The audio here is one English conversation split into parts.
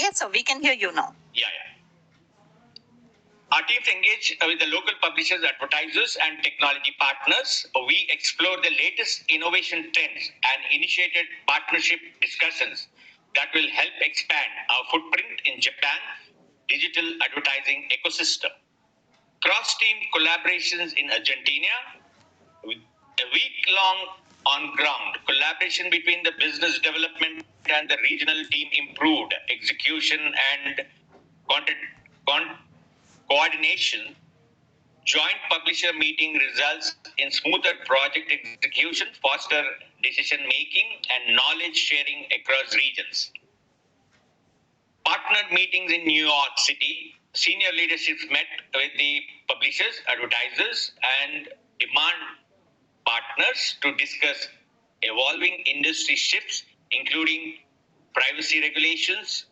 Yes, sir, we can hear you now. Yeah. Our teams engage with the local publishers, advertisers, and technology partners. We explore the latest innovation trends and initiated partnership discussions that will help expand our footprint in Japan digital advertising ecosystem. Cross-team collaborations in Argentina, with a week-long on-ground collaboration between the business development and the regional team improved execution and content, coordination. Joint publisher meeting results in smoother project execution, faster decision making, and knowledge sharing across regions. Partner meetings in New York City. Senior leaderships met with the publishers, advertisers, and demand partners to discuss evolving industry shifts, including privacy regulations,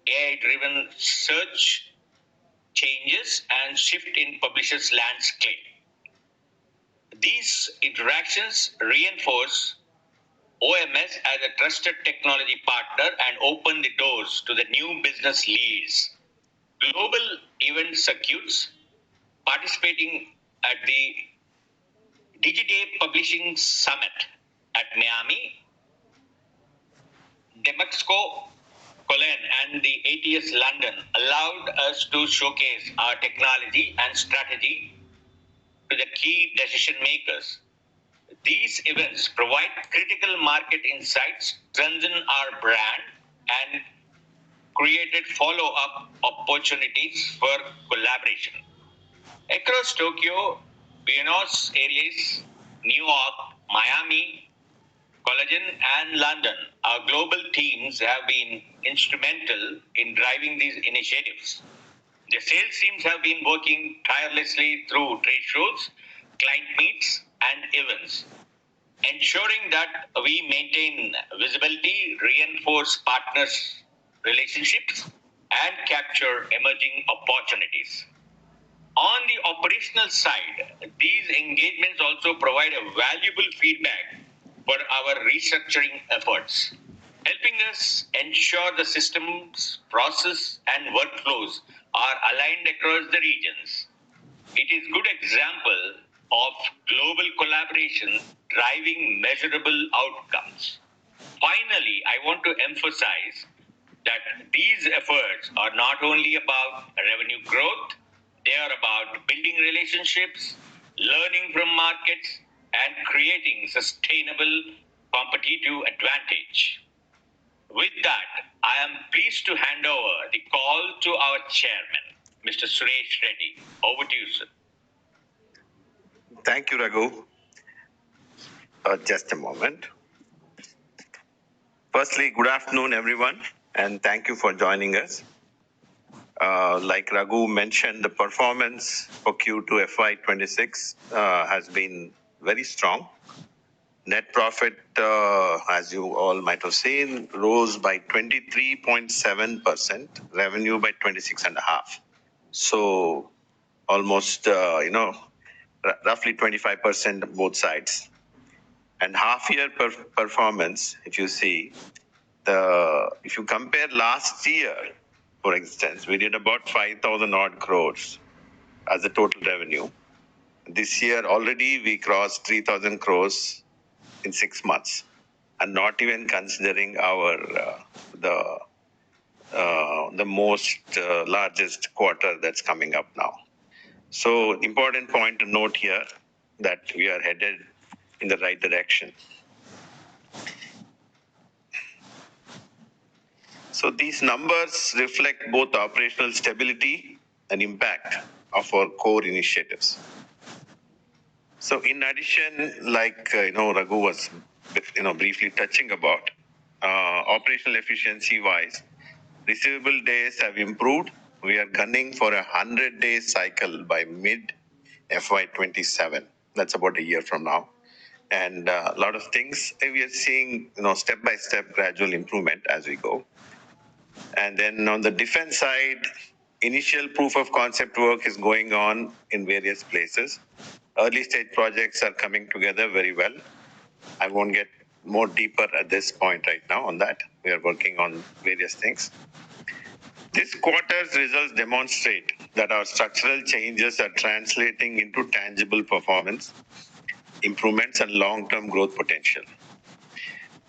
AI-driven search changes, and shift in publishers' landscape. These interactions reinforce OMS as a trusted technology partner and open the doors to the new business leads. Global event circuits, participating at the DigiDay Publishing Summit at Miami, Demexco, Cologne, and the ATS London allowed us to showcase our technology and strategy to the key decision makers. These events provide critical market insights, strengthen our brand, and created follow-up opportunities for collaboration. Across Tokyo, Buenos Aires, New York, Miami, Collagen, and London, our global teams have been instrumental in driving these initiatives. The sales teams have been working tirelessly through trade shows, client meets, and events, ensuring that we maintain visibility, reinforce partners' relationships, and capture emerging opportunities. On the operational side, these engagements also provide a valuable feedback for our restructuring efforts, helping us ensure the systems, process, and workflows are aligned across the regions. It is a good example of global collaboration driving measurable outcomes. Finally, I want to emphasize that these efforts are not only about revenue growth, they are about building relationships, learning from markets, and creating sustainable competitive advantage. With that, I am pleased to hand over the call to our chairman, Mr. Suresh Reddy. Over to you, sir. Thank you, Raghu. Just a moment. Firstly, good afternoon, everyone, and thank you for joining us. Like Raghu mentioned, the performance for Q2 FY26 has been very strong. Net profit, as you all might have seen, rose by 23.7%, revenue by 26.5%. So almost, roughly 25% both sides. And half-year performance, if you see, if you compare last year, for instance, we did about 5,000 odd crores as the total revenue. This year already we crossed 3,000 crores in 6 months, and not even considering our the most largest quarter that's coming up now. So important point to note here that we are headed in the right direction. So these numbers reflect both operational stability and impact of our core initiatives. So in addition, like Raghu was briefly touching about, operational efficiency wise, receivable days have improved. We are gunning for a 100-day cycle by mid FY27. That's about a year from now. And a lot of things we are seeing, step by step gradual improvement as we go. And then on the defense side, initial proof of concept work is going on in various places. Early stage projects are coming together very well. I won't get more deeper at this point right now on that. We are working on various things. This quarter's results demonstrate that our structural changes are translating into tangible performance improvements and long-term growth potential.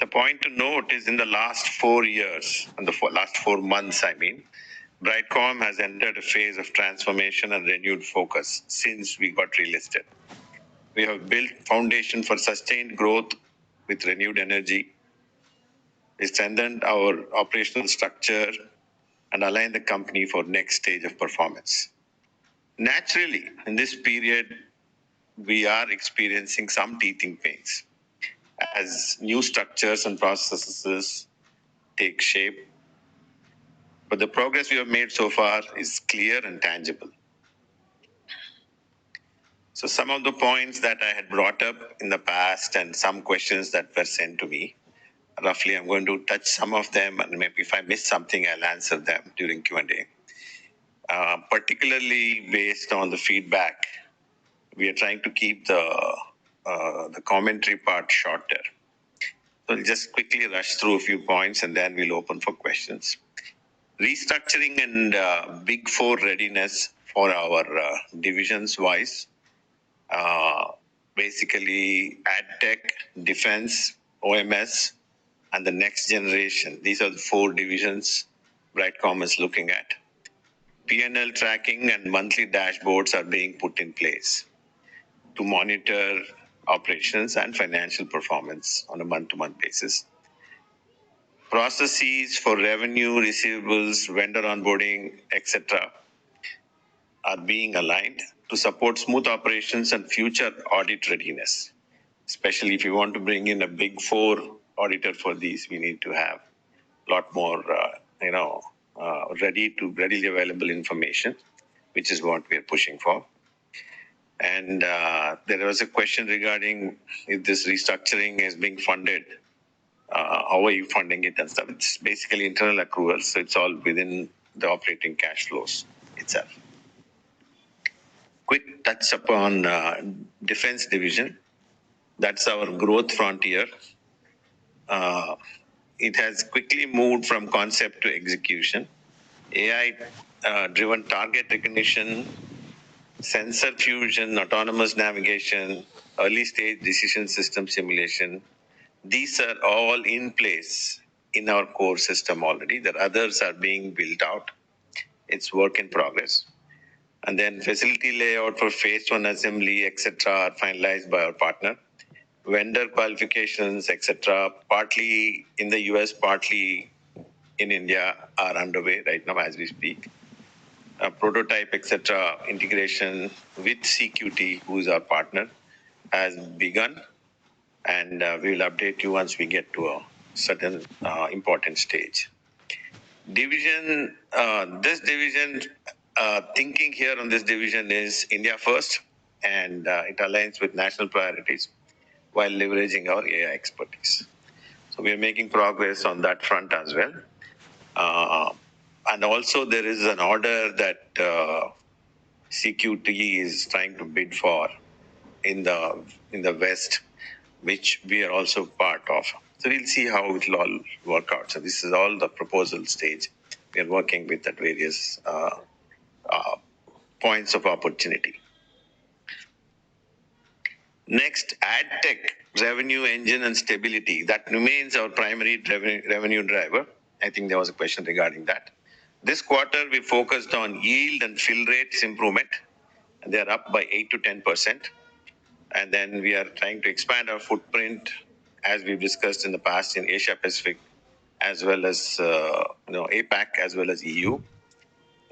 The point to note is in the last 4 years, and the last 4 months, Brightcom has entered a phase of transformation and renewed focus since we got relisted. We have built foundation for sustained growth with renewed energy. We strengthened our operational structure and aligned the company for next stage of performance. Naturally, in this period, we are experiencing some teething pains as new structures and processes take shape. But the progress we have made so far is clear and tangible. So some of the points that I had brought up in the past and some questions that were sent to me, roughly I'm going to touch some of them, and maybe if I miss something, I'll answer them during Q&A. Particularly based on the feedback, we are trying to keep the commentary part shorter. So I'll just quickly rush through a few points and then we'll open for questions. Restructuring and Big Four readiness for our divisions wise. Basically, Adtech, Defense, OMS, and the next generation. These are the 4 divisions Brightcom is looking at. P&L tracking and monthly dashboards are being put in place to monitor operations and financial performance on a month-to-month basis. Processes for revenue, receivables, vendor onboarding, etc. are being aligned to support smooth operations and future audit readiness. Especially if you want to bring in a Big Four auditor for these, we need to have a lot more, readily available information, which is what we are pushing for. And there was a question regarding if this restructuring is being funded. How are you funding it and stuff? It's basically internal accruals, so it's all within the operating cash flows itself. Quick touch upon Defense Division. That's our growth frontier. It has quickly moved from concept to execution. AI-driven target recognition, sensor fusion, autonomous navigation, early-stage decision system simulation. These are all in place in our core system already. The others are being built out. It's work in progress. And then facility layout for phase 1 assembly, etc., are finalized by our partner. Vendor qualifications, etc., partly in the US, partly in India, are underway right now as we speak. Prototype, etc., integration with CQT, who is our partner, has begun, and we will update you once we get to a certain important stage. Division, this division, thinking here on this division is India first, and it aligns with national priorities while leveraging our AI expertise. So we are making progress on that front as well. And also there is an order that CQT is trying to bid for in the West, which we are also part of. So we'll see how it will all work out. So this is all the proposal stage. We are working with at various points of opportunity. Next, Adtech, revenue engine and stability. That remains our primary revenue driver. I think there was a question regarding that. This quarter, we focused on yield and fill rates improvement. They are up by 8 to 10%. And then we are trying to expand our footprint, as we've discussed in the past, in Asia Pacific, as well as APAC, as well as EU.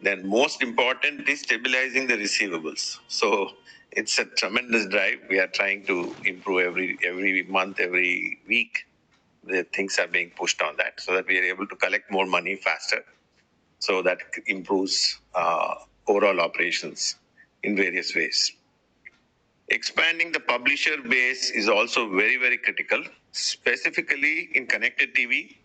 Then most important is stabilizing the receivables. So it's a tremendous drive. We are trying to improve every month, every week. The things are being pushed on that so that we are able to collect more money faster. So that improves overall operations in various ways. Expanding the publisher base is also very, very critical, specifically in connected TV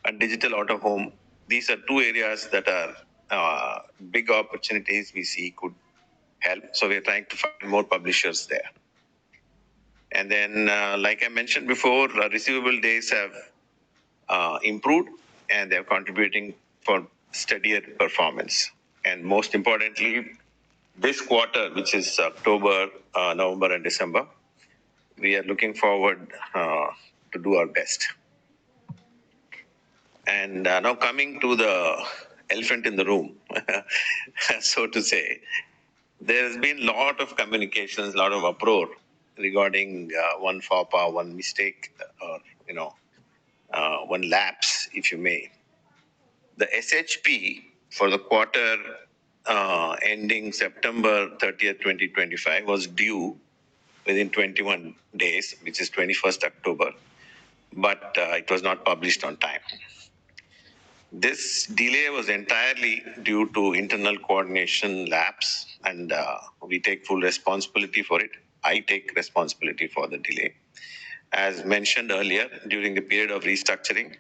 and digital out of home. These are 2 areas that are big opportunities we see could help. So we're trying to find more publishers there. And then, like I mentioned before, receivable days have improved, and they're contributing for steadier performance. And most importantly, this quarter, which is October, November, and December, we are looking forward to do our best. And now coming to the elephant in the room, so to say, there has been a lot of communications, a lot of uproar regarding one faux pas, one mistake, or one lapse, if you may. The SHP for the quarter ending September 30th, 2025 was due within 21 days, which is 21st October, but it was not published on time. This delay was entirely due to internal coordination lapse, and we take full responsibility for it. I take responsibility for the delay. As mentioned earlier, during the period of restructuring,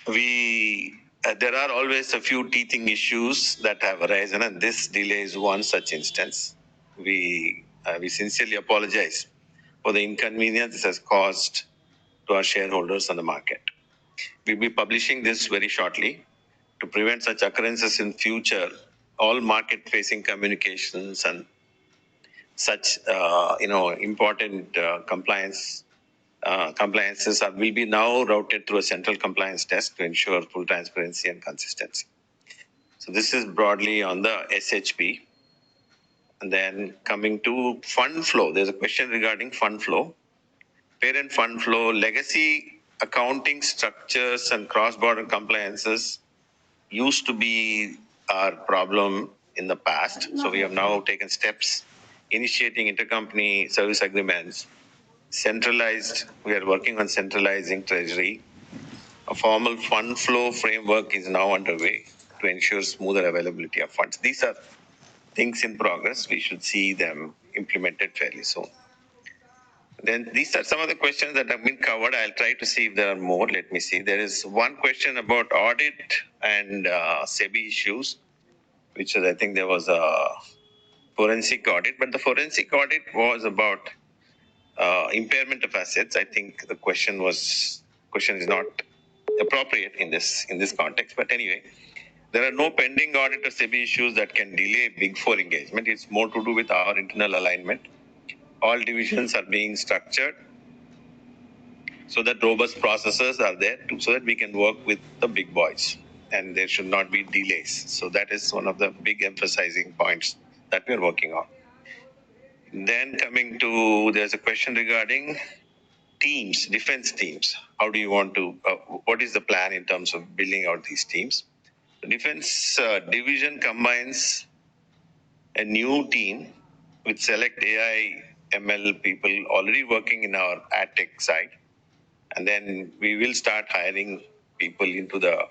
there are always a few teething issues that have arisen, and this delay is one such instance. We sincerely apologize for the inconvenience this has caused to our shareholders and the market. We'll be publishing this very shortly. To prevent such occurrences in future, all market-facing communications and such important compliances will be now routed through a central compliance desk to ensure full transparency and consistency. So this is broadly on the SHP. And then coming to fund flow, there's a question regarding fund flow. Parent fund flow, legacy accounting structures and cross-border compliances used to be our problem in the past. So we have now taken steps initiating intercompany service agreements, centralized, we are working on centralizing treasury. A formal fund flow framework is now underway to ensure smoother availability of funds. These are things in progress. We should see them implemented fairly soon. Then these are some of the questions that have been covered. I'll try to see if there are more. Let me see. There is one question about audit and SEBI issues, which is, I think there was a forensic audit, but the forensic audit was about impairment of assets. I think the question is not appropriate in this context. But anyway, there are no pending audit or SEBI issues that can delay Big Four engagement. It's more to do with our internal alignment. All divisions are being structured so that robust processes are there so that we can work with the big boys and there should not be delays. So that is one of the big emphasizing points that we are working on. Then coming to, there's a question regarding teams, defense teams. How do you want to, what is the plan in terms of building out these teams? The defense division combines a new team with select AI ML people already working in our Adtech side. And then we will start hiring people into the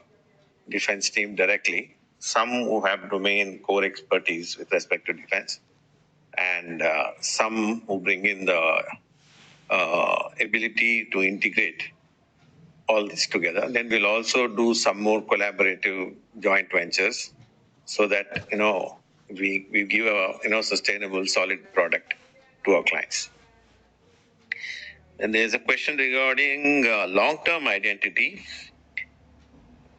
defense team directly, some who have domain core expertise with respect to defense, and some who bring in the ability to integrate all this together. And then we'll also do some more collaborative joint ventures so that, we give a, sustainable, solid product to our clients. And there's a question regarding long-term identity.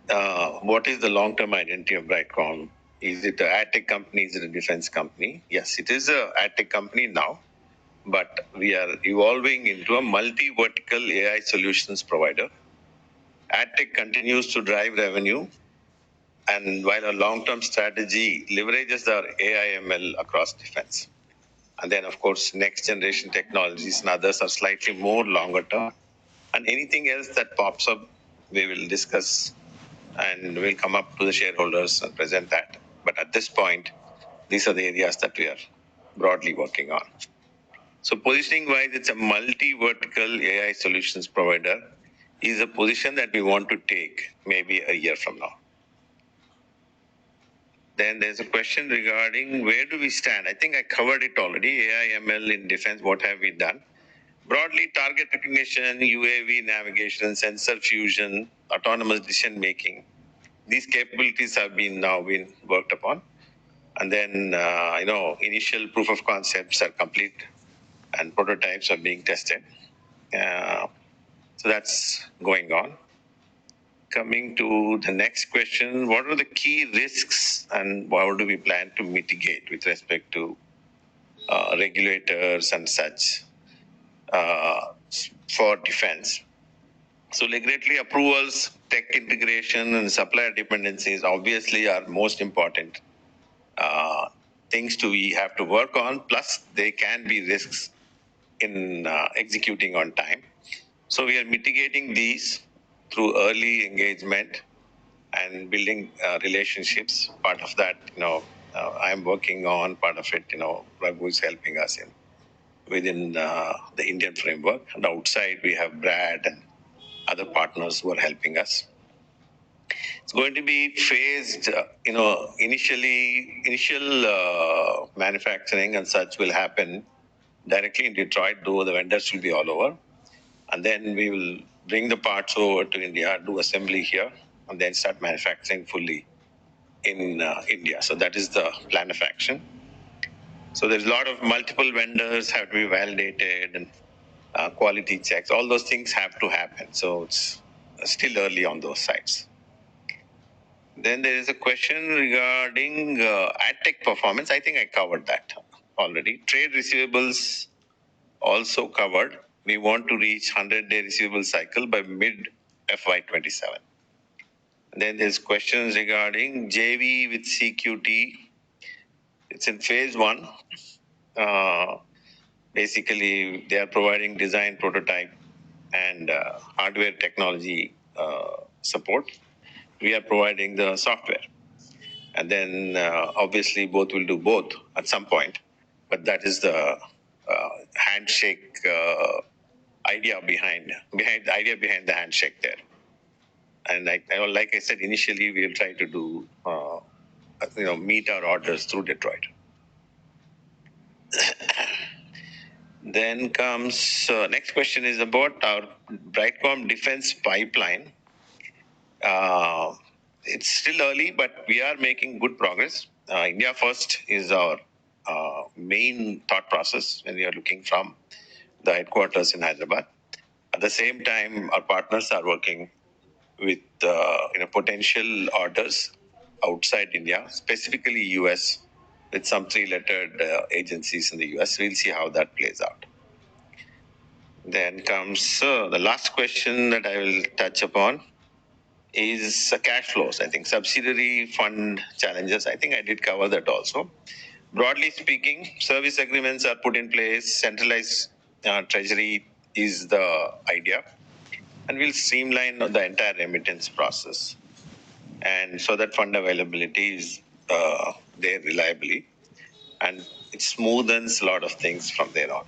What is the long-term identity of Brightcom? Is it an Adtech company? Is it a defense company? Yes, it is an Adtech company now, but we are evolving into a multi-vertical AI solutions provider. Adtech continues to drive revenue, and while our long-term strategy leverages our AI ML across defense. And then, of course, next generation technologies and others are slightly more longer term. And anything else that pops up, we will discuss and we'll come up to the shareholders and present that. But at this point, these are the areas that we are broadly working on. So positioning-wise, it's a multi-vertical AI solutions provider is a position that we want to take maybe a year from now. Then there's a question regarding where do we stand? I think I covered it already. AI, ML in defense, what have we done? Broadly, target recognition, UAV navigation, sensor fusion, autonomous decision making. These capabilities have now been worked upon. And then, initial proof of concepts are complete and prototypes are being tested. So that's going on. Coming to the next question, what are the key risks and how do we plan to mitigate with respect to regulators and such for defense? So regulatory approvals, tech integration, and supplier dependencies obviously are most important things we have to work on. Plus, they can be risks in executing on time. So we are mitigating these through early engagement and building relationships. Part of that, I'm working on. Part of it, Raghu is helping us in within the Indian framework. And outside, we have Brad and other partners who are helping us. It's going to be phased, initial manufacturing and such will happen directly in Detroit, though the vendors will be all over. And then we will bring the parts over to India, do assembly here, and then start manufacturing fully in India. So that is the plan of action. So there's a lot of multiple vendors have to be validated and quality checks. All those things have to happen. So it's still early on those sides. Then there is a question regarding Adtech performance. I think I covered that already. Trade receivables also covered. We want to reach 100-day receivable cycle by mid FY27. Then there's questions regarding JV with CQT. It's in phase 1. Basically, they are providing design, prototype, and hardware technology support. We are providing the software. And then obviously both will do both at some point. But that is the handshake idea behind the handshake there. And like I said initially, we'll try to do meet our orders through Detroit. Then comes next question is about our Brightcom defense pipeline. It's still early, but we are making good progress. India first is our main thought process when we are looking from the headquarters in Hyderabad. At the same time, our partners are working with potential orders outside India, specifically US, with some 3-lettered agencies in the US. We'll see how that plays out. Then comes the last question that I will touch upon is cash flows. I think subsidiary fund challenges. I think I did cover that also. Broadly speaking, service agreements are put in place. Centralized treasury is the idea. And we'll streamline the entire remittance process. And so that fund availability is there reliably. And it smoothens a lot of things from there on.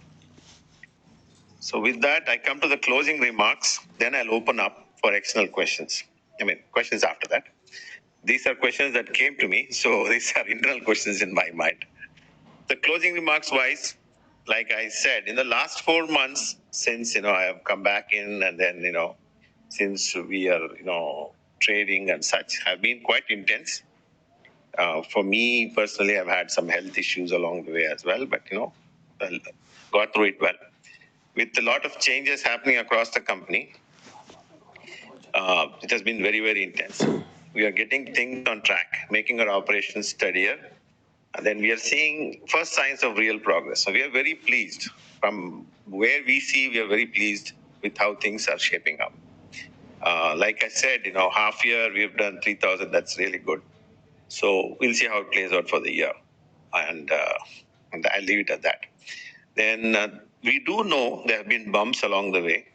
So with that, I come to the closing remarks. Then I'll open up for external questions. Questions after that. These are questions that came to me. So these are internal questions in my mind. The closing remarks wise, like I said, in the last 4 months since, I have come back in and then, since we are, trading and such have been quite intense. For me personally, I've had some health issues along the way as well, but, got through it well. With a lot of changes happening across the company, it has been very, very intense. We are getting things on track, making our operations steadier. And then we are seeing first signs of real progress. So we are very pleased. From where we see, we are very pleased with how things are shaping up. Like I said, half year we've done 3,000. That's really good. So we'll see how it plays out for the year. And I'll leave it at that. Then we do know there have been bumps along the way.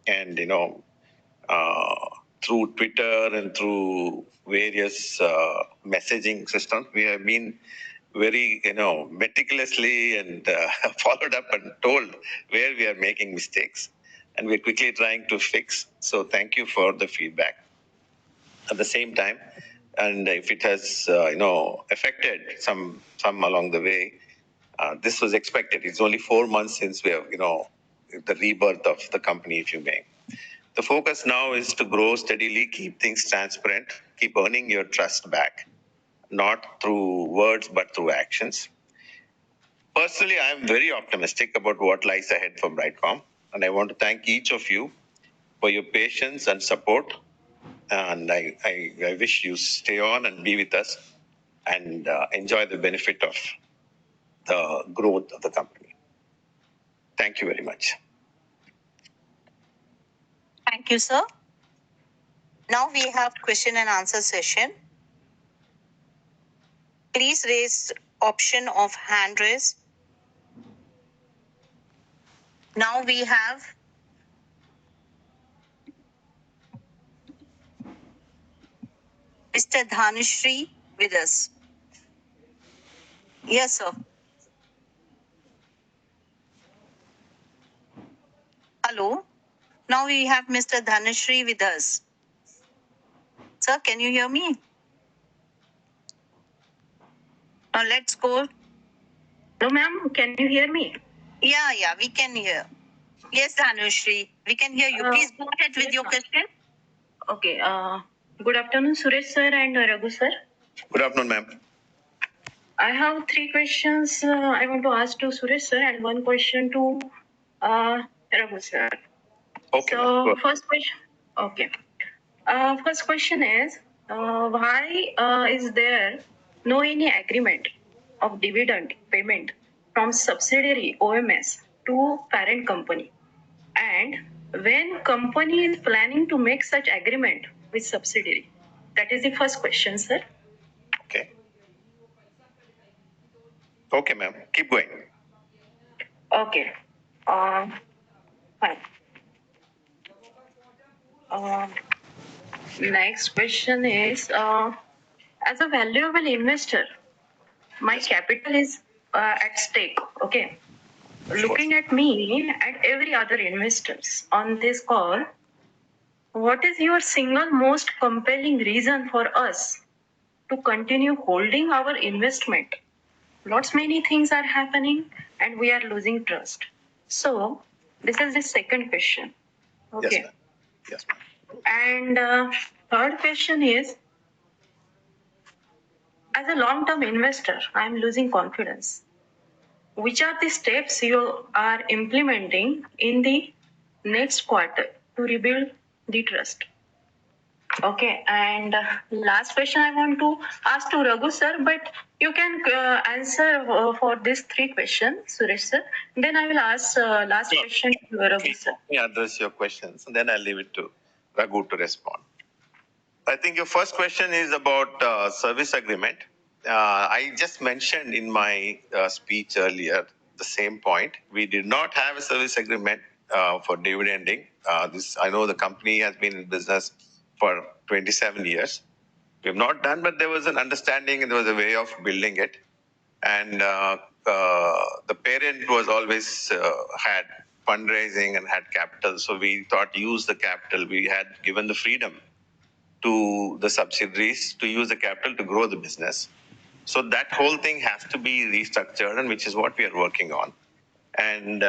And, through Twitter and through various messaging systems, we have been very, meticulously and followed up and told where we are making mistakes. And we're quickly trying to fix. So thank you for the feedback. At the same time, and if it has, affected some along the way, this was expected. It's only 4 months since we have, the rebirth of the company, if you may. The focus now is to grow steadily, keep things transparent, keep earning your trust back, not through words, but through actions. Personally, I am very optimistic about what lies ahead for Brightcom, and I want to thank each of you for your patience and support. And I wish you stay on and be with us and enjoy the benefit of the growth of the company. Thank you very much. Thank you, sir. Now we have question and answer session. Please raise option of hand raise. Now we have Mr. Dhanushri with us. Yes, sir. Hello. Now we have Mr. Dhanushri with us. Sir, can you hear me? Now let's go. Hello, ma'am. Can you hear me? Yeah, we can hear. Yes, Dhanushri, we can hear you. Please go ahead with yes, your ma'am. question. Okay. Good afternoon, Suresh sir and Raghu sir. Good afternoon, ma'am. I have three questions I want to ask to Suresh sir and one question to Raghu sir. Okay. So ma'am. first question. Okay. First question is why is there no any agreement of dividend payment from subsidiary OMS to parent company? And when company is planning to make such agreement with subsidiary? That is the first question, sir. Okay. Okay, ma'am. Keep going. Okay. Fine. Next question is as a valuable investor, my capital is at stake. Okay. Looking at me and every other investors on this call, what is your single most compelling reason for us to continue holding our investment? Lots many things are happening and we are losing trust. So this is the second question. Okay. Yes, ma'am. And third question is, as a long-term investor, I am losing confidence. Which are the steps you are implementing in the next quarter to rebuild the trust? Okay, and last question I want to ask to Raghu sir, but you can answer for these three questions, Suresh sir. Then I will ask last Sure. question to Raghu sir. Let me address your questions and then I'll leave it to Raghu to respond. I think your first question is about service agreement. I just mentioned in my speech earlier the same point. We did not have a service agreement for dividending. This I know the company has been in business for 27 years. We have not done, but there was an understanding and there was a way of building it. And the parent was always had fundraising and had capital. So we thought use the capital. We had given the freedom to the subsidiaries to use the capital to grow the business. So that whole thing has to be restructured, and which is what we are working on. And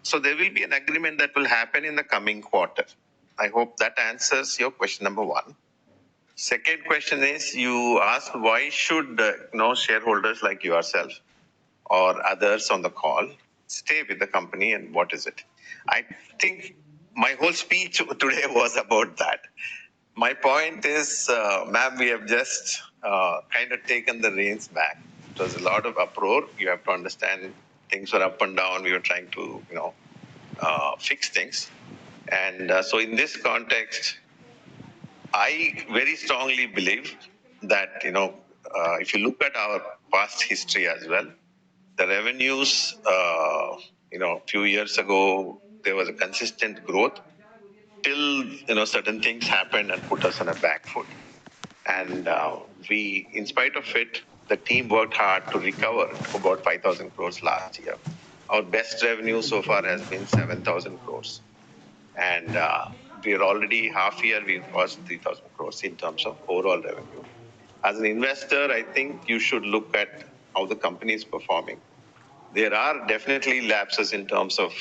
so there will be an agreement that will happen in the coming quarter. I hope that answers your question number one. Second question is, you asked why should shareholders like yourself or others on the call stay with the company, and what is it? I think my whole speech today was about that. My point is, ma'am, we have just kind of taken the reins back. It was a lot of uproar. You have to understand things were up and down. We were trying to, fix things. And so in this context, I very strongly believe that, if you look at our past history as well, the revenues, a few years ago, there was a consistent growth till, certain things happened and put us on a back foot. And we, in spite of it, the team worked hard to recover about 5,000 crores last year. Our best revenue so far has been 7,000 crores. And we're already half year, we've crossed 3,000 crores in terms of overall revenue. As an investor, I think you should look at how the company is performing. There are definitely lapses in terms of,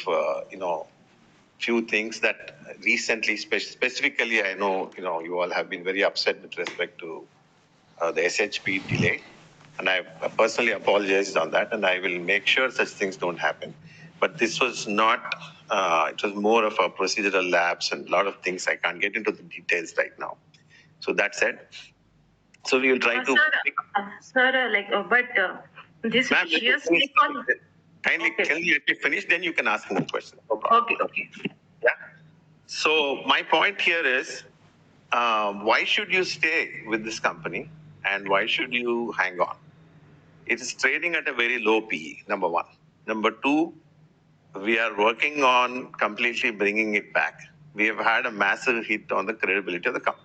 few things that recently, specifically, I know, you all have been very upset with respect to the SHP delay. And I personally apologize on that, and I will make sure such things don't happen. But this was not, it was more of a procedural lapse and a lot of things. I can't get into the details right now. So that's it. So we will try to. This Ma'am, let me vicious finish. cycle. Kindly, Okay. can you let me finish? Then you can ask more questions. No problem. Okay. Yeah. So my point here is, why should you stay with this company, and why should you hang on? It is trading at a very low PE. Number one. Number two, we are working on completely bringing it back. We have had a massive hit on the credibility of the company.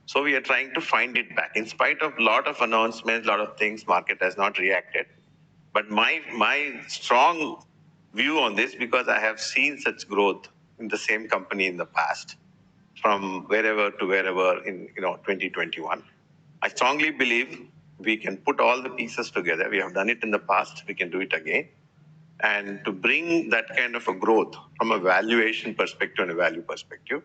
So we are trying to find it back. In spite of a lot of announcements, a lot of things, market has not reacted. But my strong view on this, because I have seen such growth in the same company in the past, from wherever to wherever in 2021. I strongly believe we can put all the pieces together. We have done it in the past. We can do it again. And to bring that kind of a growth from a valuation perspective and a value perspective,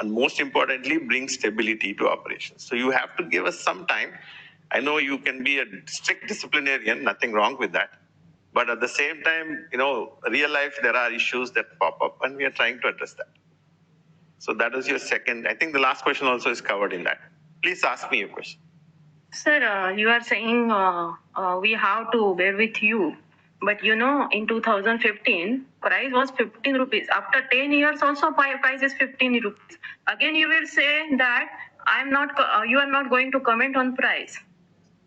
and most importantly, bring stability to operations. So you have to give us some time. I know you can be a strict disciplinarian, nothing wrong with that. But at the same time, real life, there are issues that pop up, and we are trying to address that. So that was your second. I think the last question also is covered in that. Please ask me a question. Sir, you are saying we have to bear with you. But in 2015, price was 15 rupees. After 10 years, also price is 15 rupees. Again, you will say that you are not going to comment on price.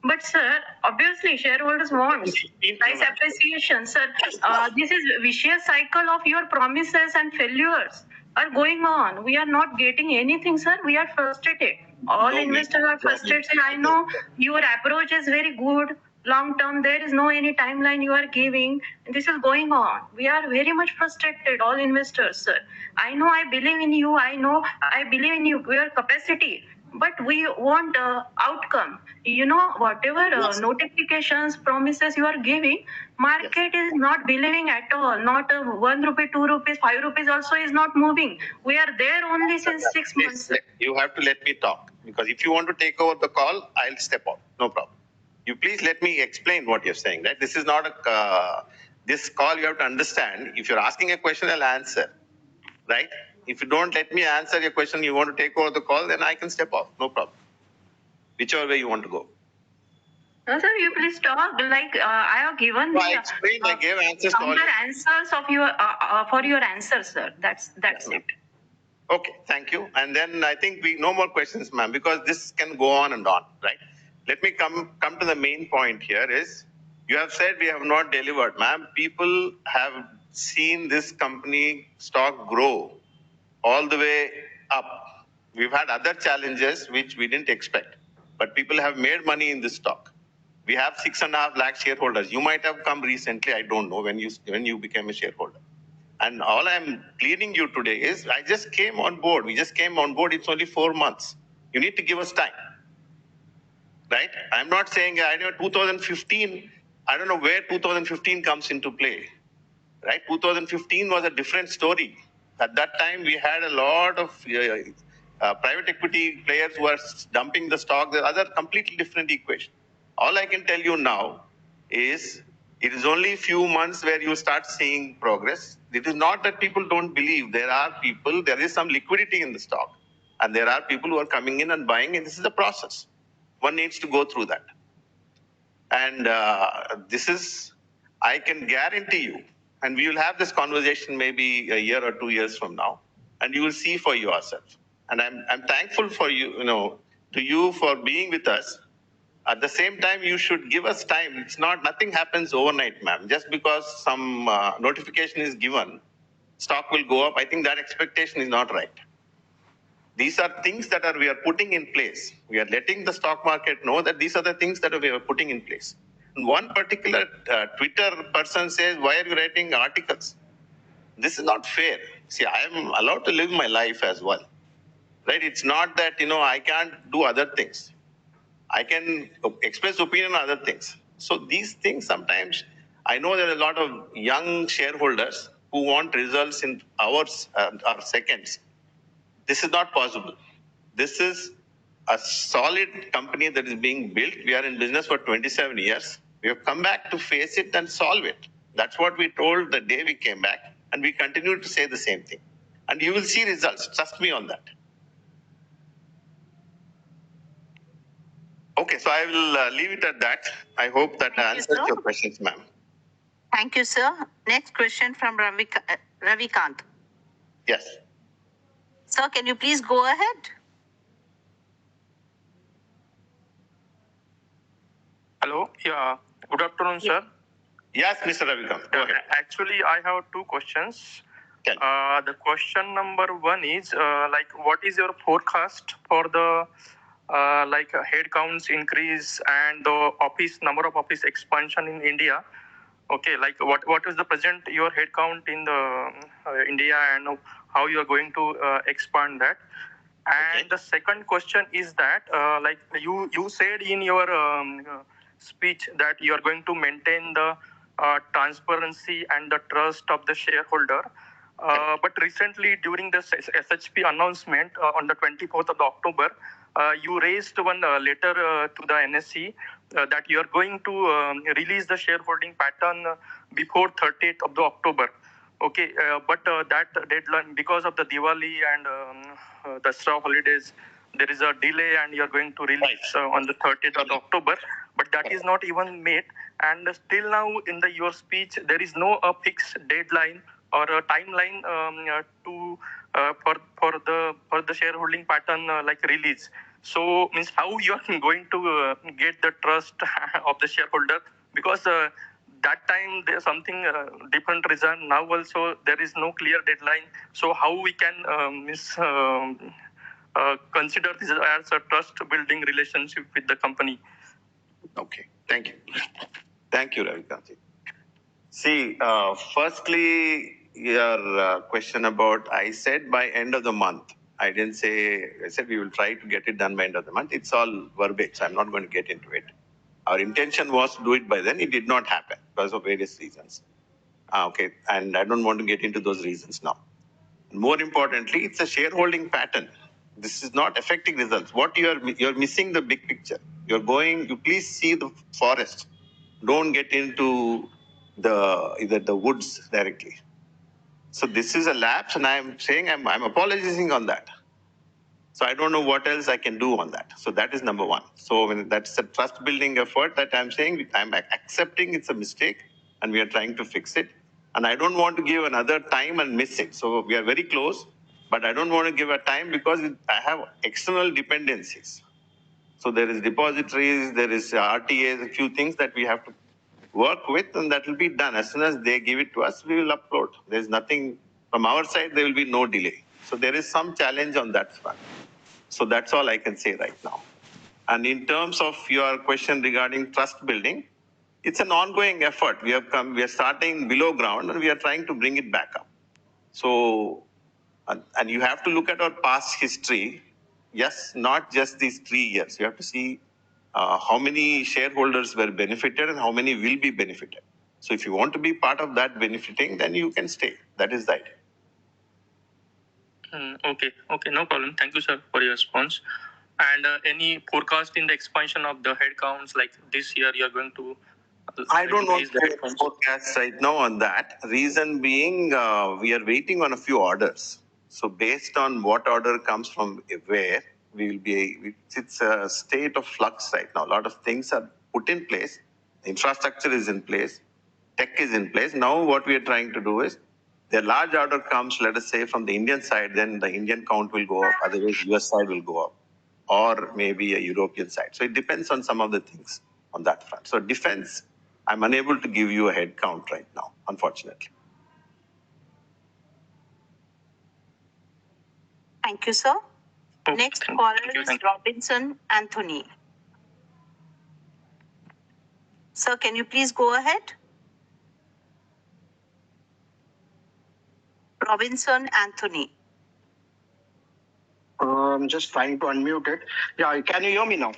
But sir, obviously shareholders want price appreciation. Sir, this is vicious cycle of your promises and failures are going on. We are not getting anything, sir. We are frustrated. All investors are frustrated. I know your approach is very good. Long term, there is no any timeline you are giving. This is going on. We are very much frustrated, all investors, sir. I know I believe in you. I know I believe in your capacity. But we want outcome. Whatever notifications, promises you are giving, market is not believing at all. Not 1 rupee, 2 rupees, 5 rupees also is not moving. We are there only since 6 months. You have to let me talk, because if you want to take over the call, I'll step out. No problem. You please let me explain what you're saying. Right? This is not this call. You have to understand. If you're asking a question, I'll answer. Right? If you don't let me answer your question, you want to take over the call, then I can step off. No problem. Whichever way you want to go. No, sir, you please talk. I have given I explained. I gave answers to all your answers of your for your answer, sir. That's it. Okay, thank you. And then I think no more questions, ma'am, because this can go on and on, right? Let me come to the main point here is, you have said we have not delivered, ma'am. People have seen this company stock grow all the way up. We've had other challenges which we didn't expect, but people have made money in this stock. We have 6.5 lakh shareholders. You might have come recently, I don't know, when you became a shareholder. And all I'm pleading you today is, I just came on board. We just came on board. It's only 4 months. You need to give us time. Right? I'm not saying, I know 2015, I don't know where 2015 comes into play. Right? 2015 was a different story. At that time, we had a lot of private equity players who were dumping the stock. The other completely different equation. All I can tell you now is, it is only a few months where you start seeing progress. It is not that people don't believe. There is some liquidity in the stock. And there are people who are coming in and buying, and this is a process. One needs to go through that. And I can guarantee you, and we will have this conversation maybe a year or 2 years from now, and you will see for yourself. And I'm thankful for you, to you for being with us. At the same time, you should give us time. Nothing happens overnight, ma'am. Just because some notification is given, stock will go up. I think that expectation is not right. These are things that we are putting in place. We are letting the stock market know that these are the things that we are putting in place. And one particular Twitter person says, why are you writing articles? This is not fair. See, I am allowed to live my life as well. Right? It's not that, I can't do other things. I can express opinion on other things. So these things sometimes, I know there are a lot of young shareholders who want results in hours or seconds. This is not possible. This is a solid company that is being built. We are in business for 27 years. We have come back to face it and solve it. That's what we told the day we came back, and we continue to say the same thing. And you will see results. Trust me on that. Okay, so I will leave it at that. I hope that answers your questions, ma'am. Thank you, sir. Next question from Ravikant. Yes. Sir, can you please go ahead? Hello. Yeah. Good afternoon, sir. Yes, Mr. Ravikant. Go ahead. Actually, I have two questions. Tell me. The question number one is what is your forecast for the head counts increase and the office number of office expansion in India? Okay, what is the present your head count in the India and how you are going to expand that? And Okay. the second question is that you said in your speech that you are going to maintain the transparency and the trust of the shareholder. But recently, during the SHP announcement on the 24th of October, you raised one letter to the NSE that you are going to release the shareholding pattern before 30th of the October. Okay, but that deadline, because of the Diwali and Dasra holidays, there is a delay and you are going to release on the 30th of October, but that is not even made. And still now in your speech, there is no fixed deadline or a timeline for the shareholding pattern release. So means how you are going to get the trust of the shareholder, because that time there's something different reason. Now also there is no clear deadline. So how we can consider this as a trust building relationship with the company? Okay. Thank you. Thank you, Ravikant. See, firstly, your question about, I said by end of the month. I didn't say, I said we will try to get it done by end of the month. It's all verbiage. So I'm not going to get into it. Our intention was to do it by then. It did not happen because of various reasons. Okay. And I don't want to get into those reasons now. More importantly, it's a shareholding pattern. This is not affecting results. What you're missing the big picture. You please see the forest. Don't get into either the woods directly. So this is a lapse, and I'm saying I'm apologizing on that. So I don't know what else I can do on that. So that is number one. So when that's a trust building effort that I'm saying, I'm accepting it's a mistake and we are trying to fix it. And I don't want to give another time and miss it. So we are very close, but I don't want to give a time because I have external dependencies. So there is depositories, there is RTAs, a few things that we have to work with, and that will be done. As soon as they give it to us, we will upload. There's nothing from our side, there will be no delay. So there is some challenge on that front. So that's all I can say right now. And in terms of your question regarding trust building, it's an ongoing effort. We are starting below ground and we are trying to bring it back up. So, and you have to look at our past history. Yes, not just these 3 years. You have to see how many shareholders were benefited and how many will be benefited. So if you want to be part of that benefiting, then you can stay. That is the idea. Okay, no problem. Thank you, sir, for your response. And any forecast in the expansion of the headcounts, like this year you are going to I don't know increase the headcounts? forecast right now on that. Reason being, we are waiting on a few orders. So based on what order comes from where, we will be. It's a state of flux right now. A lot of things are put in place. Infrastructure is in place. Tech is in place. Now what we are trying to do is, the large order comes, let us say, from the Indian side, then the Indian count will go up. Otherwise, US side will go up, or maybe a European side. So it depends on some of the things on that front. So defense, I'm unable to give you a head count right now, unfortunately. Thank you, sir. Okay, Next thank caller you, is thank you. Robinson Anthony. Sir, can you please go ahead? Robinson Anthony. I'm just trying to unmute it. Yeah, can you hear me now?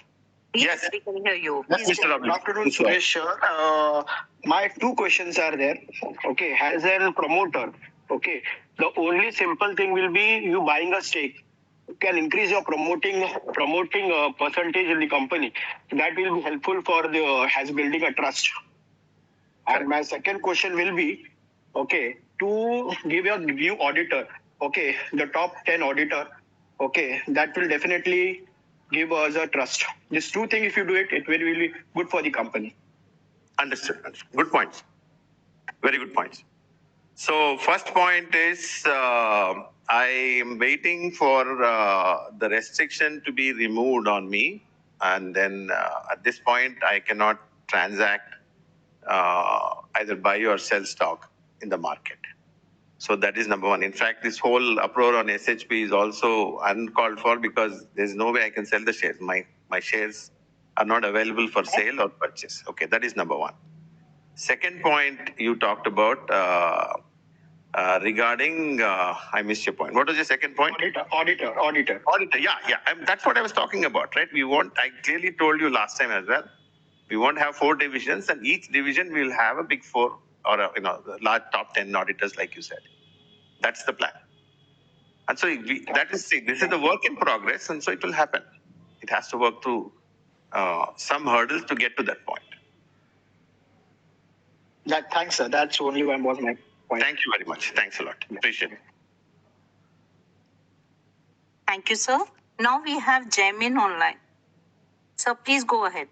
Yes. We can hear you. Yes, Please Mr. go Robinson. Good afternoon, Suresh, sir. My two questions are there. Okay, as a promoter, okay, the only simple thing will be you buying a stake. You can increase your promoting percentage in the company. That will be helpful for as building a trust. And my second question will be, okay, to give your view auditor, okay, the top 10 auditor, okay, that will definitely give us a trust. These two things, if you do it, it will be really good for the company. Understood. Good points. Very good points. So first point is I am waiting for the restriction to be removed on me, and then at this point I cannot transact either buy or sell stock in the market. So that is number one. In fact, this whole uproar on SHP is also uncalled for because there's no way I can sell the shares. My shares are not available for sale or purchase. Okay, that is number one. Second point you talked about regarding, I missed your point. What was your second point? Auditor. Yeah. That's what I was talking about, right? I clearly told you last time as well. We won't have 4 divisions, and each division will have a big 4 or the large top 10 auditors, like you said. That's the plan. And so this is the work in progress, and so it will happen. It has to work through some hurdles to get to that point. Thanks, sir. That's only one was my point. Thank you very much. Thanks a lot. Appreciate it. Thank you, sir. Now we have Jamin online. Sir, please go ahead.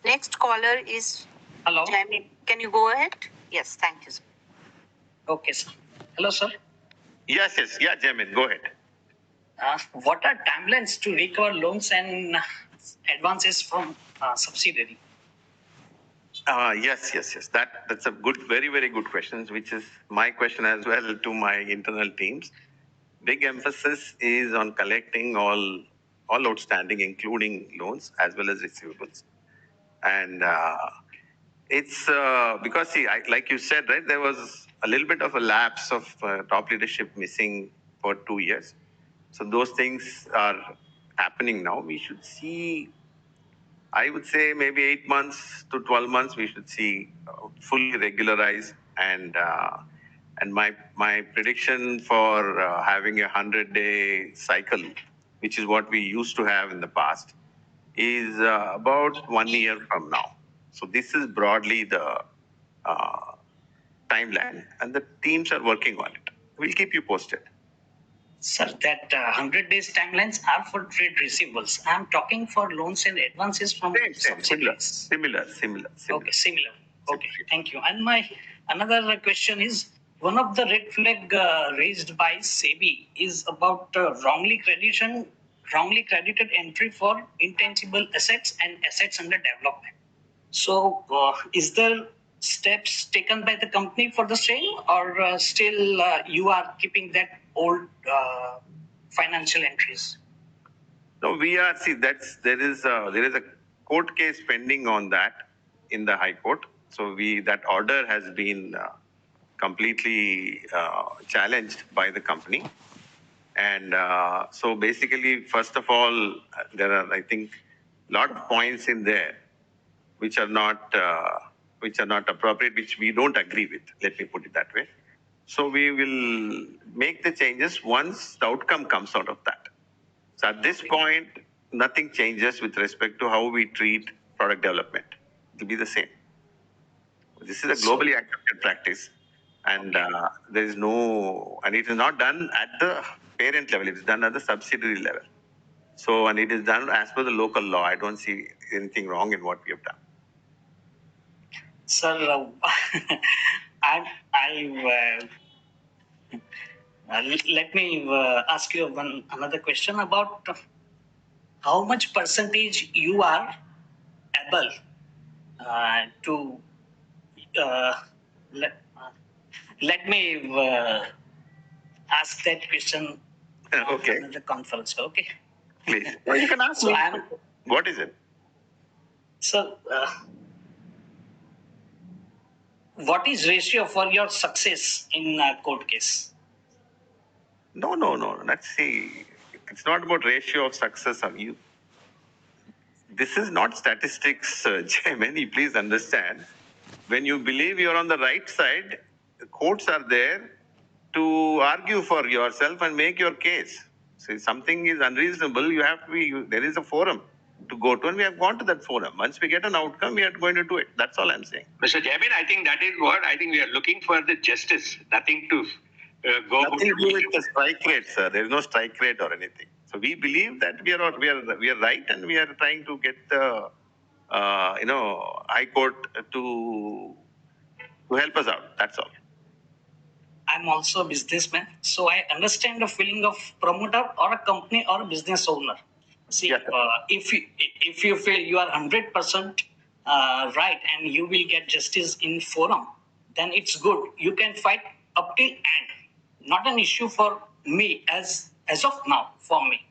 Next caller is Hello. Jamin. Can you go ahead? Yes, thank you, sir. Okay, sir. Hello, sir. Yes. Yeah, Jamin, go ahead. What are timelines to recover loans and advances from subsidiary? Yes. That's a very, very good question, which is my question as well to my internal teams. Big emphasis is on collecting all outstanding, including loans as well as receivables. And it's because, like you said, right, there was a little bit of a lapse of top leadership missing for 2 years. So those things are happening now. We should see, I would say maybe 8 months to 12 months, we should see fully regularized. And my prediction for having a 100-day cycle, which is what we used to have in the past, is about 1 year from now. So this is broadly the timeline, and the teams are working on it. We'll keep you posted. Sir, that 100 days timelines are for trade receivables. I'm talking for loans and advances from subsidiaries. Similar. Okay, similar. Okay, thank you. And my another question is, one of the red flag raised by SEBI is about wrongly credited entry for intangible assets and assets under development. So, is there steps taken by the company for the same, or still you are keeping that old financial entries? No, we are. See, there is a court case pending on that in the High Court. So that order has been completely challenged by the company. And so basically, first of all, there are, I think, a lot of points in there which are not appropriate, which we don't agree with. Let me put it that way. So we will make the changes once the outcome comes out of that. So at this point, nothing changes with respect to how we treat product development. It will be the same. This is a globally accepted practice, and there is no, and it is not done at the parent level. It is done at the subsidiary level. So, and it is done as per the local law. I don't see anything wrong in what we have done. Sir, let me ask you another question about how much percentage you are able to let me ask that question Okay. in the conference. Okay. Please. Well, you can ask So me. I'm. What is it? So, what is ratio for your success in a court case? No. Let's see. It's not about ratio of success of you. This is not statistics, Jaimini. Please understand. When you believe you're on the right side, the courts are there to argue for yourself and make your case. So if something is unreasonable, you have to be. There is a forum. to go to, and we have gone to that forum. Once we get an outcome, we are going to do it. That's all I'm saying. Mr. Jamin, I think that is what I think we are looking for, the justice, nothing to go. Nothing to do with the strike rate, sir. There is no strike rate or anything. So we believe that we are right, and we are trying to get the High Court to help us out. That's all. I'm also a businessman, so I understand the feeling of promoter or a company or a business owner. See, Yes, if you feel you are 100% right and you will get justice in forum, then it's good. You can fight up till end. Not an issue for me as of now for me.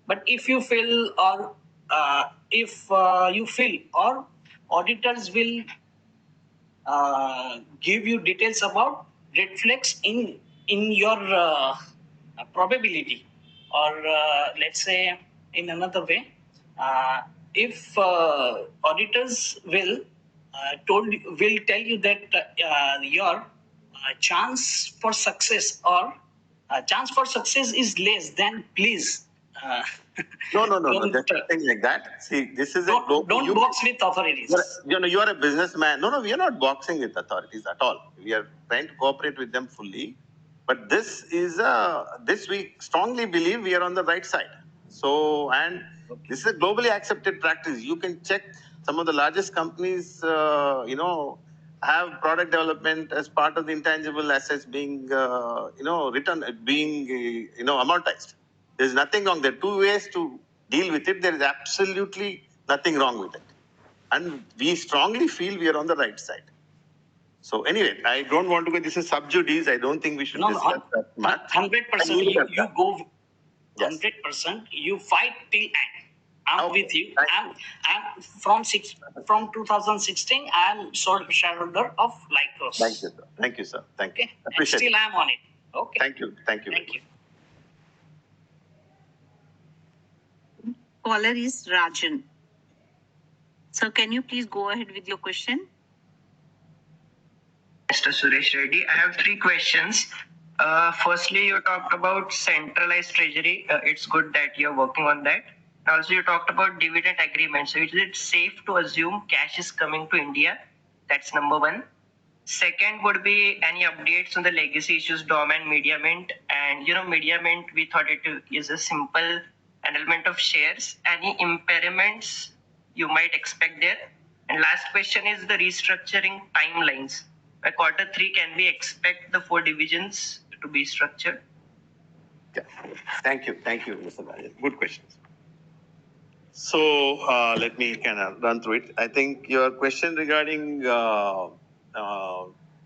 But if you feel or if you feel or auditors will give you details about red flags in your probability, or let's say in another way, if auditors will tell you that your chance for success or chance for success is less, then please No. don't, There's nothing like that. See, this is don't box with authorities. You are a businessman. No, we are not boxing with authorities at all. We are trying to cooperate with them fully. But this we strongly believe we are on the right side. So, and this is a globally accepted practice. You can check some of the largest companies, have product development as part of the intangible assets being, amortized. There's nothing wrong. There are two ways to deal with it. There is absolutely nothing wrong with it. And we strongly feel we are on the right side. So anyway, I don't want to go. This is sub judice. I don't think we should discuss that much. 100%. You go. Yes. 100%. You fight till end. I'm Okay. with you. I'm from 2016. I'm sole shareholder of Lycos. Thank you, sir. Thank you, sir. Thank you. Okay. And Appreciate still it. I'm on it. Okay. Thank you. Thank you. Thank you. Caller is Rajan. So can you please go ahead with your question? Mr. Suresh Reddy, I have three questions. Firstly, you talked about centralized treasury. It's good that you're working on that. Also, you talked about dividend agreement. So is it safe to assume cash is coming to India? That's number one. Second would be any updates on the legacy issues, DOM and Media Mint. And, Media Mint, we thought it is a simple annulment of shares. Any impairments you might expect there? And last question is the restructuring timelines. By quarter 3, can we expect the 4 divisions to be structured? Yeah. Thank you, Mr. Rajan. Good questions. So let me kind of run through it. I think your question regarding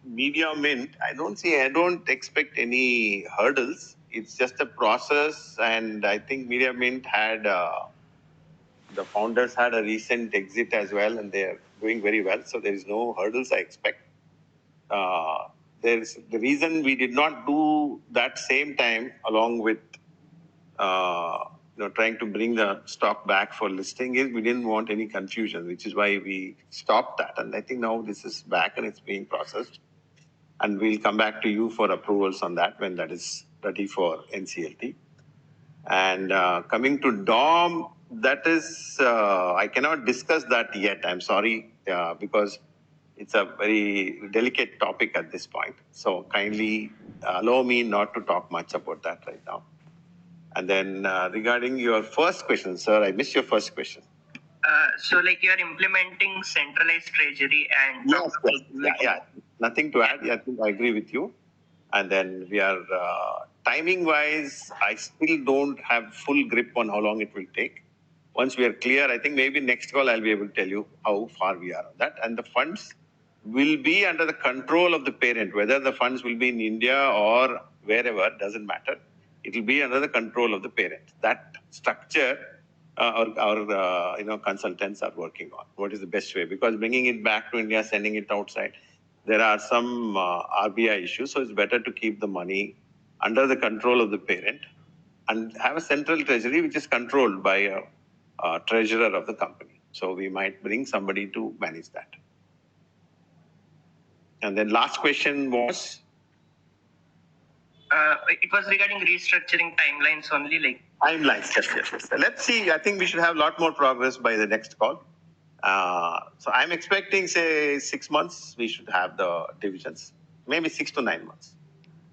Media Mint, I don't expect any hurdles. It's just a process, and I think Media Mint had the founders had a recent exit as well, and they are doing very well. So there is no hurdles I expect. There's the reason we did not do that same time along with trying to bring the stock back for listing is we didn't want any confusion, which is why we stopped that. And I think now this is back and it's being processed, and we'll come back to you for approvals on that when that is ready for NCLT. And coming to DOM, that is I cannot discuss that yet. I'm sorry because it's a very delicate topic at this point. So kindly allow me not to talk much about that right now. And then regarding your first question, sir, I missed your first question. So you're implementing centralized treasury and... Yes. Yeah. Nothing to add. I think I agree with you. And then we are, timing wise, I still don't have full grip on how long it will take. Once we are clear, I think maybe next call I'll be able to tell you how far we are on that. And the funds will be under the control of the parent. Whether the funds will be in India or wherever, doesn't matter. It will be under the control of the parent. That structure our consultants are working on. What is the best way? Because bringing it back to India, sending it outside, there are some RBI issues. So it's better to keep the money under the control of the parent and have a central treasury which is controlled by a treasurer of the company. So we might bring somebody to manage that. And then last question was? It was regarding restructuring timelines only, like. Timelines, yes. Let's see. I think we should have a lot more progress by the next call. So I'm expecting, say, 6 months, we should have the divisions, maybe 6 to 9 months.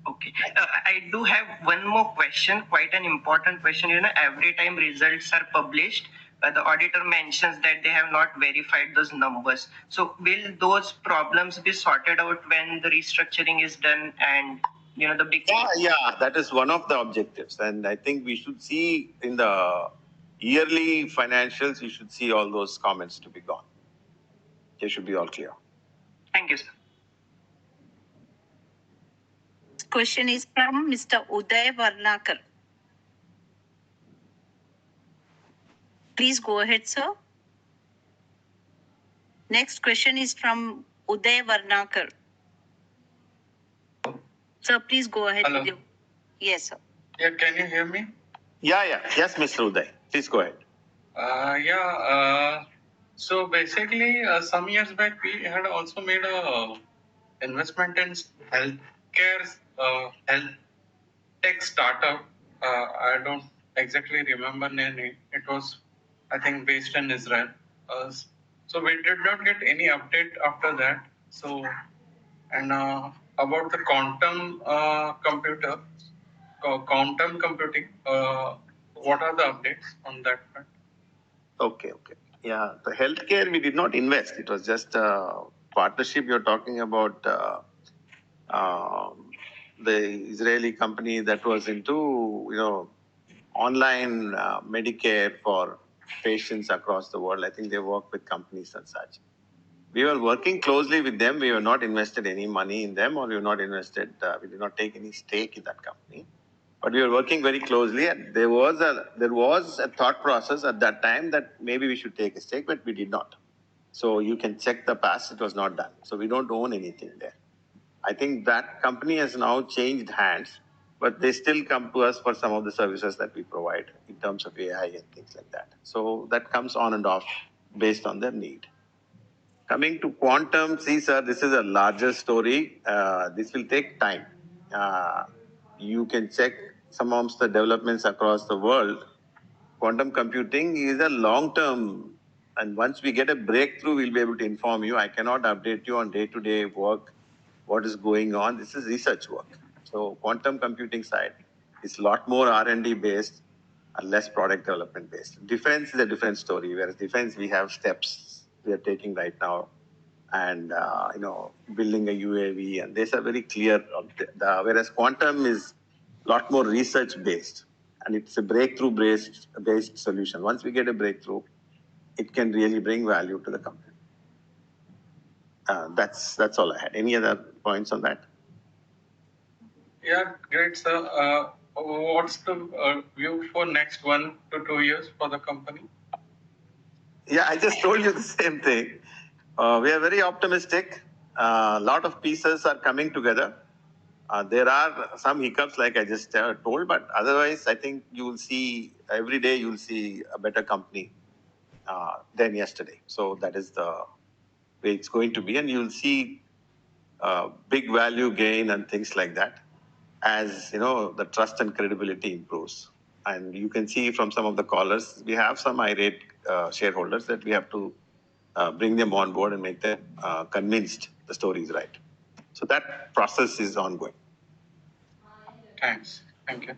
Okay. I do have one more question, quite an important question. Every time results are published, the auditor mentions that they have not verified those numbers. So will those problems be sorted out when the restructuring is done and the big. Yeah, that is one of the objectives. And I think we should see in the yearly financials, you should see all those comments to be gone. They should be all clear. Thank you, sir. Question is from Mr. Uday Varnakar. Please go ahead, sir. Next question is from Uday Varnakar. Sir, please go ahead. Hello. With your... Yes, sir. Yeah, can you hear me? Yeah. Yes, Mr. Uday. Please go ahead. So basically, some years back, we had also made a investment in healthcare, health tech startup. I don't exactly remember the name. It was, I think, based in Israel. So we did not get any update after that. So, and about the quantum computing, what are the updates on that front? Okay. Yeah, the healthcare, we did not invest. It was just a partnership. You're talking about the Israeli company that was into, online Medicare for patients across the world. I think they work with companies and such. We were working closely with them. We were not invested any money in them, or we did not take any stake in that company. But we were working very closely, and there was a thought process at that time that maybe we should take a stake, but we did not. So you can check the past; it was not done. So we don't own anything there. I think that company has now changed hands, but they still come to us for some of the services that we provide in terms of AI and things like that. So that comes on and off based on their need. Coming to quantum, see, sir, this is a larger story. This will take time. You can check some of the developments across the world. Quantum computing is a long term, and once we get a breakthrough, we'll be able to inform you. I cannot update you on day-to-day work, what is going on. This is research work. So quantum computing side is a lot more R&D based and less product development based. Defense is a different story. Whereas defense, we have steps we are taking right now, and building a UAV, and these are very clear. Whereas quantum is a lot more research based, and it's a breakthrough based solution. Once we get a breakthrough, it can really bring value to the company. That's all I had. Any other points on that? Yeah, great, sir. What's the view for next 1 to 2 years for the company? Yeah, I just told you the same thing. We are very optimistic. A lot of pieces are coming together. There are some hiccups, like I just told, but otherwise, I think you will see every day you'll see a better company than yesterday. So that is the way it's going to be, and you'll see big value gain and things like that as the trust and credibility improves. And you can see from some of the callers, we have some irate shareholders that we have to bring them on board and make them convinced the story is right. So that process is ongoing. Thanks. Thank you.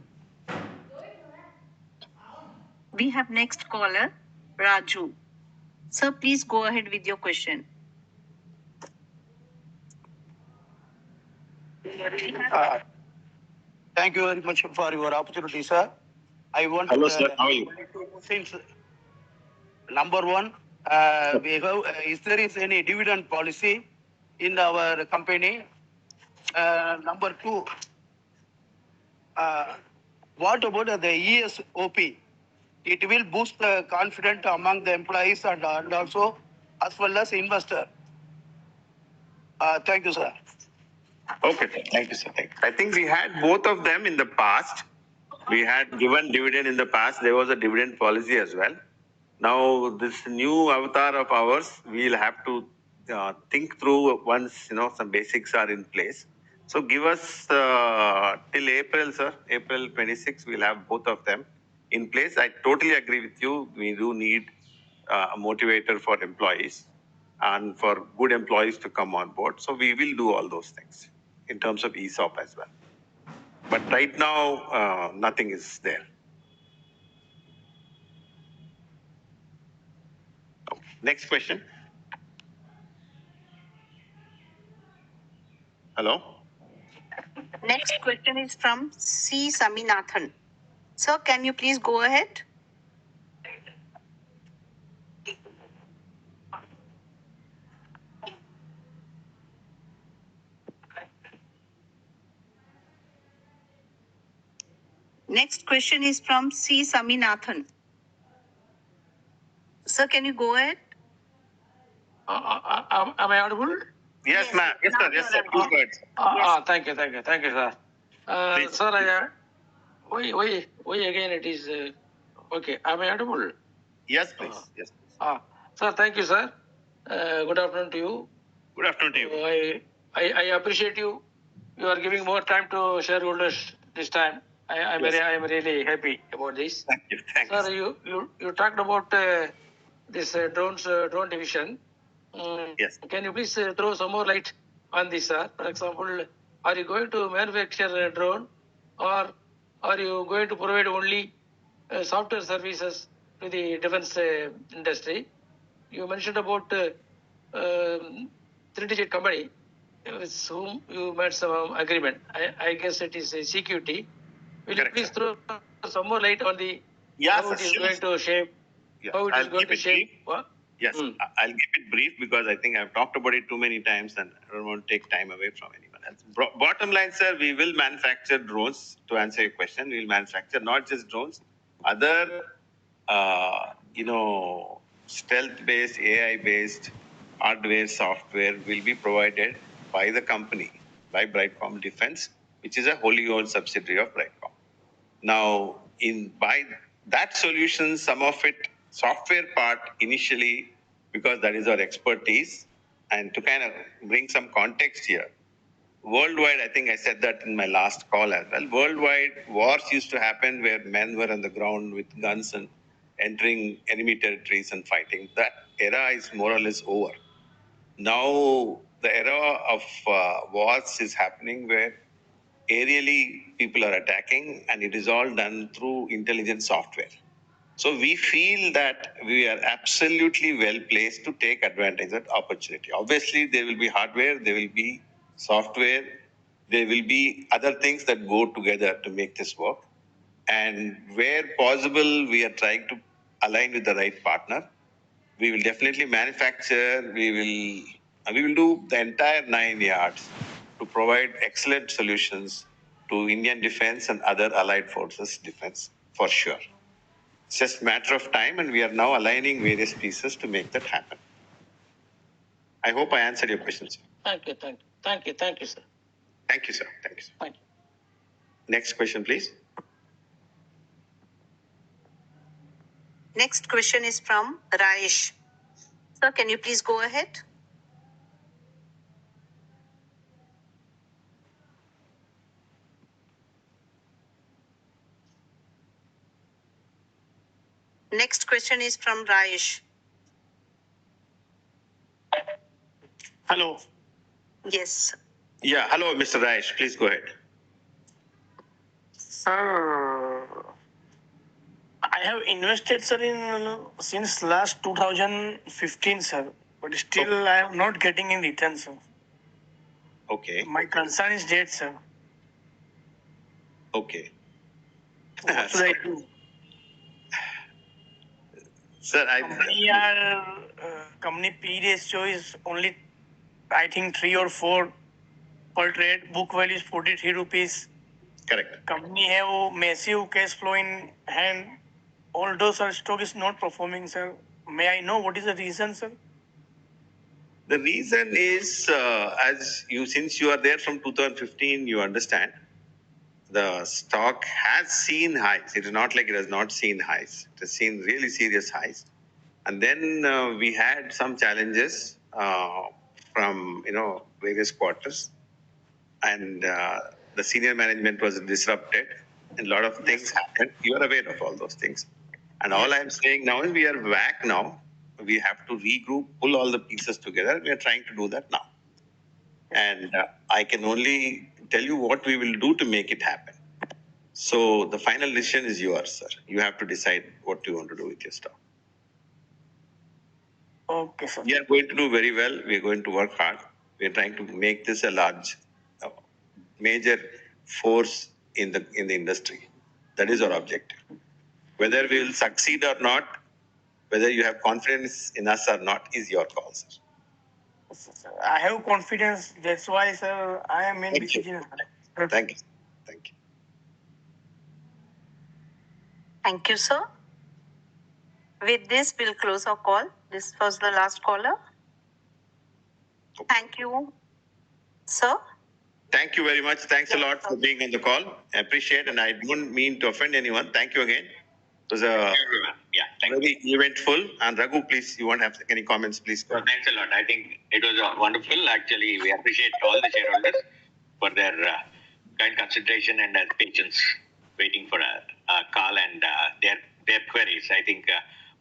We have next caller, Raju. Sir, please go ahead with your question. Thank you very much for your opportunity, sir. I want Hello, to. sir. How are you? Since number one, we have, if there is any dividend policy in our company. Number two, what about the ESOP? It will boost the confidence among the employees and also as well as investor. Thank you, sir. Okay, sir. Thank you, sir. I think we had both of them in the past. We had given dividend in the past. There was a dividend policy as well. Now, this new avatar of ours, we'll have to think through once some basics are in place. So give us till April, sir. April 26, we'll have both of them in place. I totally agree with you. We do need a motivator for employees and for good employees to come on board. So we will do all those things in terms of ESOP as well. But right now, nothing is there. Okay. Next question. Hello. Next question is from C. Saminathan. Sir, can you please go ahead? Next question is from C. Saminathan. Sir, can you go ahead? Am I audible? Yes, ma'am. Yes, sir. Yes, sir. Please go ahead. Thank you, sir. Sir, why again it is okay? Am I audible? Yes, please. Yes, please. Sir, thank you, sir. Good afternoon to you. Good afternoon to you. I appreciate you. You are giving more time to shareholders this time. I am really happy about this. Thank you. Thank Sir, you. you talked about this drone division. Yes. Can you please throw some more light on this, sir? For example, are you going to manufacture a drone, or are you going to provide only software services to the defense industry? You mentioned about three-digit company with whom you made some agreement. I guess it is a CQT. Will Correct, you please sir. throw some more light on the Yes, how it is sure. going to shape? Yes. How it I'll is going keep to it shape? brief. What? Yes, I'll keep it brief because I think I've talked about it too many times and I don't want to take time away from anyone else. Bottom line, sir, we will manufacture drones. To answer your question, we will manufacture not just drones, other, stealth-based, AI-based hardware, software will be provided by the company, by Brightcom Defense, which is a wholly owned subsidiary of Brightcom. Now, by that solution, some of it software part initially, because that is our expertise, and to kind of bring some context here, worldwide, I think I said that in my last call as well. Worldwide, wars used to happen where men were on the ground with guns and entering enemy territories and fighting. That era is more or less over. Now, the era of wars is happening where aerially people are attacking, and it is all done through intelligent software. So we feel that we are absolutely well placed to take advantage of that opportunity. Obviously, there will be hardware, there will be software, there will be other things that go together to make this work. And where possible, we are trying to align with the right partner. We will definitely manufacture, we will do the entire 9 yards to provide excellent solutions to Indian defense and other allied forces defense for sure. It's just a matter of time, and we are now aligning various pieces to make that happen. I hope I answered your questions. Thank you, sir. Thank you, sir. Thank you, sir. Thank you. Next question, please. Next question is from Rajesh. Sir, can you please go ahead? Next question is from Rajesh. Hello. Yes. Yeah, hello, Mr. Raish. Please go ahead. Sir, I have invested, sir, in since last 2015, sir. But still, I am not getting in return, sir. Okay. My concern is that, sir. Okay. What should I do? Sir, company P ratio is only, I think, 3 or 4 per trade. Book value is 43 rupees. Correct. Company have massive cash flow in hand. Although, sir, stock is not performing, sir. May I know what is the reason, sir? The reason is, since you are there from 2015, you understand the stock has seen highs. It is not like it has not seen highs. It has seen really serious highs. And then we had some challenges from various quarters. and the senior management was disrupted, and a lot of things happened. You are aware of all those things. And all I'm saying now is we are back now. We have to regroup, pull all the pieces together. We are trying to do that now. And I can only tell you what we will do to make it happen. So the final decision is yours, sir. You have to decide what you want to do with your stock. Okay, sir. We are going to do very well. We are going to work hard. We are trying to make this a large, major force in the industry. That is our objective. Whether we will succeed or not, whether you have confidence in us or not, is your call, sir. I have confidence. That's why, sir, I am in Thank you. decision. Thank you. Thank you. Thank you, sir. With this, we'll close our call. This was the last caller. Thank you, sir. Thank you very much. Thanks a lot for being on the call. I appreciate, and I don't mean to offend anyone. Thank you again. It was very eventful. And Raghu, please, you want to have any comments, please? So thanks a lot. I think it was wonderful. Actually, we appreciate all the shareholders for their kind consideration and patience waiting for a call and their queries. I think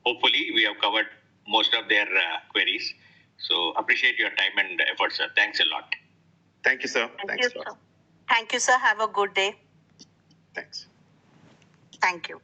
hopefully we have covered most of their queries. So appreciate your time and effort, sir. Thanks a lot. Thank you, sir. Thank you, sir. Thank you, sir. Have a good day. Thanks. Thank you.